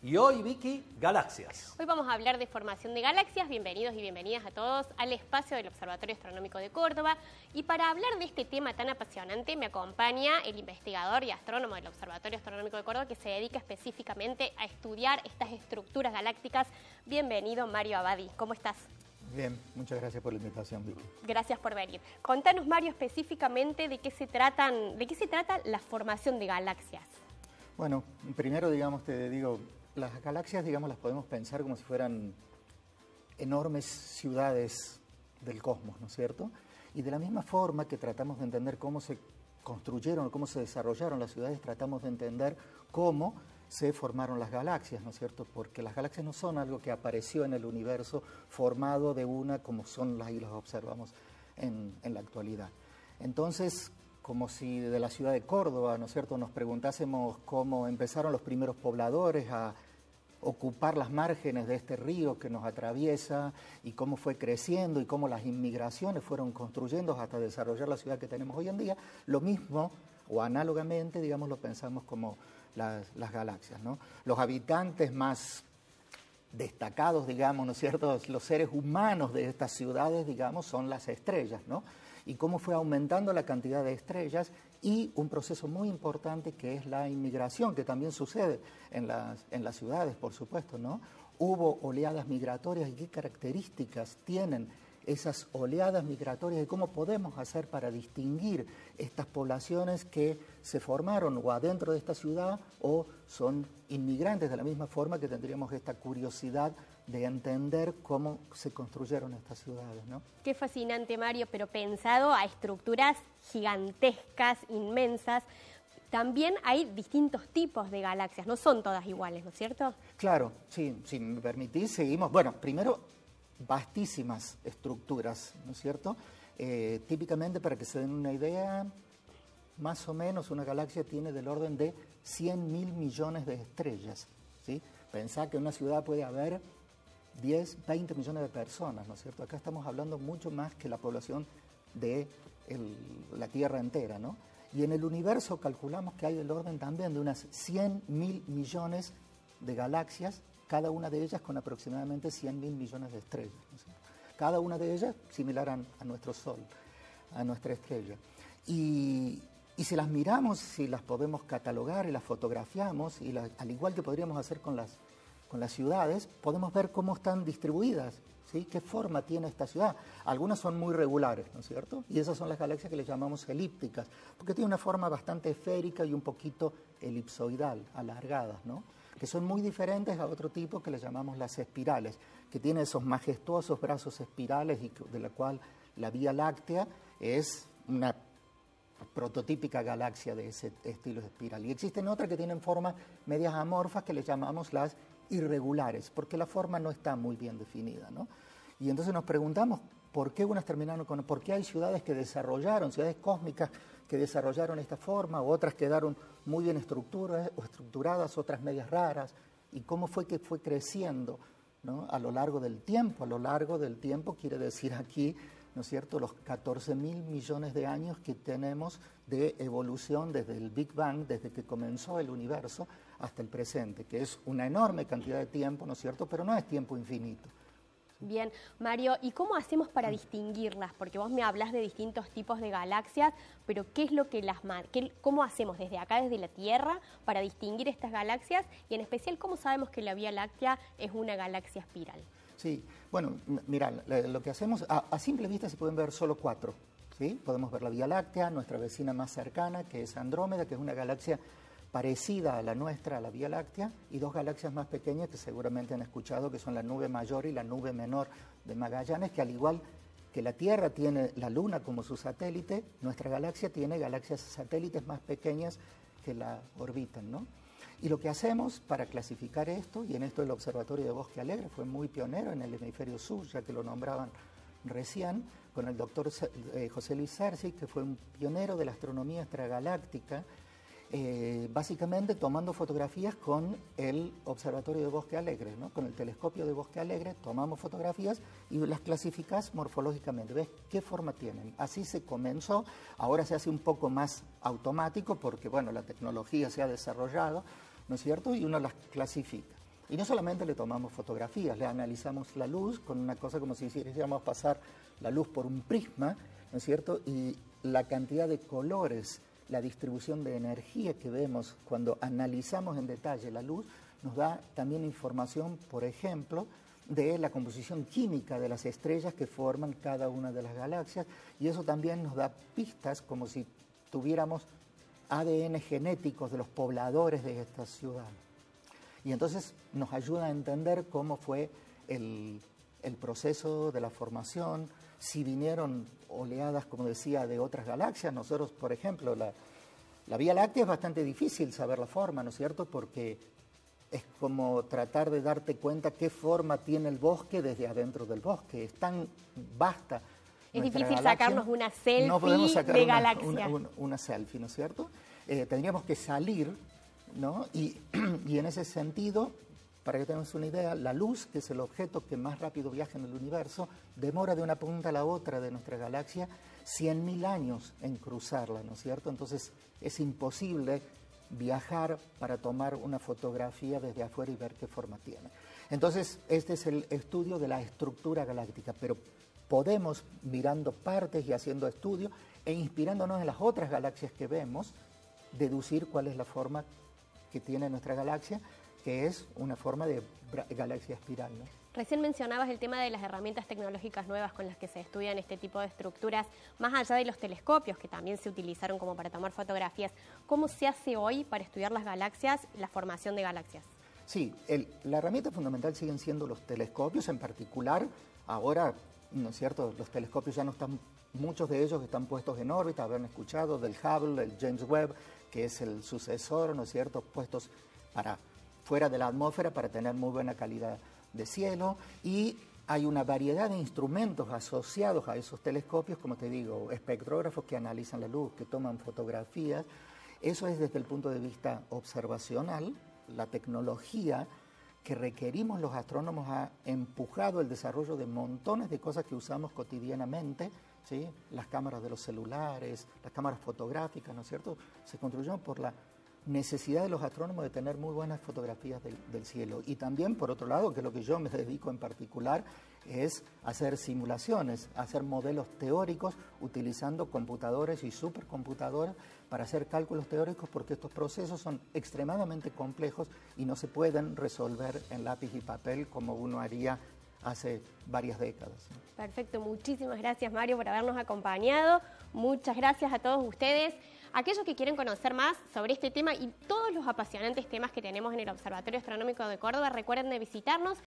Y hoy, Vicky, galaxias. Hoy vamos a hablar de formación de galaxias. Bienvenidos y bienvenidas a todos al espacio del Observatorio Astronómico de Córdoba. Y para hablar de este tema tan apasionante me acompaña el investigador y astrónomo del Observatorio Astronómico de Córdoba que se dedica específicamente a estudiar estas estructuras galácticas. Bienvenido, Mario Abadi. ¿Cómo estás? Bien, muchas gracias por la invitación, Vicky. Gracias por venir. Contanos, Mario, específicamente de qué se trata la formación de galaxias. Bueno, primero, te digo, las galaxias, las podemos pensar como si fueran enormes ciudades del cosmos, ¿no es cierto? Y de la misma forma que tratamos de entender cómo se construyeron, cómo se desarrollaron las ciudades, tratamos de entender cómo se formaron las galaxias, ¿no es cierto? Porque las galaxias no son algo que apareció en el universo formado de una como son las y las observamos en la actualidad. Entonces, como si de la ciudad de Córdoba, ¿no es cierto?, nos preguntásemos cómo empezaron los primeros pobladores a ocupar las márgenes de este río que nos atraviesa y cómo fue creciendo y cómo las inmigraciones fueron construyendo hasta desarrollar la ciudad que tenemos hoy en día, lo mismo o análogamente, lo pensamos como las galaxias, ¿no? Los habitantes más destacados, ¿no es cierto?, los seres humanos de estas ciudades, son las estrellas, ¿no? Y cómo fue aumentando la cantidad de estrellas y un proceso muy importante que es la inmigración, que también sucede en las ciudades, por supuesto, ¿no? Hubo oleadas migratorias y qué características tienen esas oleadas migratorias y cómo podemos hacer para distinguir estas poblaciones que se formaron o adentro de esta ciudad o son inmigrantes, de la misma forma que tendríamos esta curiosidad de entender cómo se construyeron estas ciudades, ¿no? Qué fascinante, Mario, pero pensado a estructuras gigantescas, inmensas. También hay distintos tipos de galaxias, no son todas iguales, ¿no es cierto? Claro, sí, si me permitís, seguimos. Bueno, primero, vastísimas estructuras, ¿no es cierto? Típicamente, para que se den una idea, más o menos una galaxia tiene del orden de 100.000 millones de estrellas, ¿sí? Pensá que en una ciudad puede haber 10, 20 millones de personas, ¿no es cierto? Acá estamos hablando mucho más que la población de la Tierra entera, ¿no? Y en el universo calculamos que hay del orden también de unas 100.000 millones de galaxias, cada una de ellas con aproximadamente 100.000 millones de estrellas, ¿no es cierto? Cada una de ellas similar a nuestro Sol, a nuestra estrella. Y si las miramos, si las podemos catalogar y las fotografiamos, y al igual que podríamos hacer con las ciudades, podemos ver cómo están distribuidas, ¿sí? ¿Qué forma tiene esta ciudad? Algunas son muy regulares, ¿no es cierto? Y esas son las galaxias que le llamamos elípticas, porque tienen una forma bastante esférica y un poquito elipsoidal, alargadas, ¿no? Que son muy diferentes a otro tipo que le llamamos las espirales, que tiene esos majestuosos brazos espirales y de la cual la Vía Láctea es una prototípica galaxia de ese estilo espiral. Y existen otras que tienen formas medias amorfas que le llamamos las irregulares, porque la forma no está muy bien definida, ¿no? Y entonces nos preguntamos por qué unas terminaron por qué hay ciudades que desarrollaron, ciudades cósmicas que desarrollaron esta forma, o otras quedaron muy bien estructuradas, otras medias raras, y cómo fue que fue creciendo, ¿no? A lo largo del tiempo. A lo largo del tiempo quiere decir aquí, ¿no es cierto?, los 14.000 millones de años que tenemos de evolución desde el Big Bang, desde que comenzó el universo hasta el presente, que es una enorme cantidad de tiempo, ¿no es cierto?, pero no es tiempo infinito. Bien, Mario, ¿y cómo hacemos para distinguirlas? Porque vos me hablas de distintos tipos de galaxias, pero ¿qué es lo que cómo hacemos desde acá, desde la Tierra, para distinguir estas galaxias? Y en especial, ¿cómo sabemos que la Vía Láctea es una galaxia espiral? Sí, bueno, mira, lo que hacemos, a simple vista se pueden ver solo 4, ¿sí? Podemos ver la Vía Láctea, nuestra vecina más cercana, que es Andrómeda, que es una galaxia parecida a la nuestra, a la Vía Láctea, y 2 galaxias más pequeñas que seguramente han escuchado, que son la Nube Mayor y la Nube Menor de Magallanes, que al igual que la Tierra tiene la Luna como su satélite, nuestra galaxia tiene galaxias satélites más pequeñas que la orbitan, ¿no? Y lo que hacemos para clasificar esto, y en esto el Observatorio de Bosque Alegre fue muy pionero en el hemisferio sur, ya que lo nombraban recién, con el doctor José Luis Sergi, que fue un pionero de la astronomía extragaláctica, básicamente tomando fotografías con el Observatorio de Bosque Alegre, ¿no? Con el telescopio de Bosque Alegre tomamos fotografías y las clasificás morfológicamente, ves qué forma tienen. Así se comenzó, ahora se hace un poco más automático porque, bueno, la tecnología se ha desarrollado, ¿no es cierto? Y uno las clasifica. Y no solamente le tomamos fotografías, le analizamos la luz con una cosa como si hiciéramos pasar la luz por un prisma, ¿no es cierto? Y la cantidad de colores, la distribución de energía que vemos cuando analizamos en detalle la luz, nos da también información, por ejemplo, de la composición química de las estrellas que forman cada una de las galaxias, y eso también nos da pistas como si tuviéramos ADN genéticos de los pobladores de esta ciudad. Y entonces nos ayuda a entender cómo fue el proceso de la formación, si vinieron oleadas, como decía, de otras galaxias. Nosotros, por ejemplo, la Vía Láctea es bastante difícil saber la forma, ¿no es cierto? Porque es como tratar de darte cuenta qué forma tiene el bosque desde adentro del bosque. Es tan vasta. Es difícil sacarnos una selfie no podemos sacar de galaxia. Una selfie, ¿no es cierto? Tendríamos que salir, ¿no? Y en ese sentido, para que tengamos una idea, la luz, que es el objeto que más rápido viaja en el universo, demora de una punta a la otra de nuestra galaxia 100.000 años en cruzarla, ¿no es cierto? Entonces es imposible viajar para tomar una fotografía desde afuera y ver qué forma tiene. Entonces este es el estudio de la estructura galáctica, pero podemos, mirando partes y haciendo estudios e inspirándonos en las otras galaxias que vemos, deducir cuál es la forma que tiene nuestra galaxia, que es una forma de galaxia espiral, ¿no? Recién mencionabas el tema de las herramientas tecnológicas nuevas con las que se estudian este tipo de estructuras, más allá de los telescopios que también se utilizaron como para tomar fotografías. ¿Cómo se hace hoy para estudiar las galaxias, la formación de galaxias? Sí, la herramienta fundamental siguen siendo los telescopios, en particular ahora, ¿no es cierto? Los telescopios ya no están, muchos de ellos están puestos en órbita, habrán escuchado del Hubble, el James Webb, que es el sucesor, ¿no es cierto?, puestos fuera de la atmósfera para tener muy buena calidad de cielo, y hay una variedad de instrumentos asociados a esos telescopios, como te digo, espectrógrafos que analizan la luz, que toman fotografías. Eso es desde el punto de vista observacional. La tecnología que requerimos los astrónomos ha empujado el desarrollo de montones de cosas que usamos cotidianamente, ¿sí? Las cámaras de los celulares, las cámaras fotográficas, ¿no es cierto?, se construyeron por la necesidad de los astrónomos de tener muy buenas fotografías del cielo. Y también, por otro lado, que es lo que yo me dedico en particular, es hacer simulaciones, hacer modelos teóricos utilizando computadores y supercomputadores para hacer cálculos teóricos, porque estos procesos son extremadamente complejos y no se pueden resolver en lápiz y papel como uno haría hace varias décadas. Perfecto, muchísimas gracias, Mario, por habernos acompañado. Muchas gracias a todos ustedes. Aquellos que quieren conocer más sobre este tema y todos los apasionantes temas que tenemos en el Observatorio Astronómico de Córdoba, recuerden de visitarnos.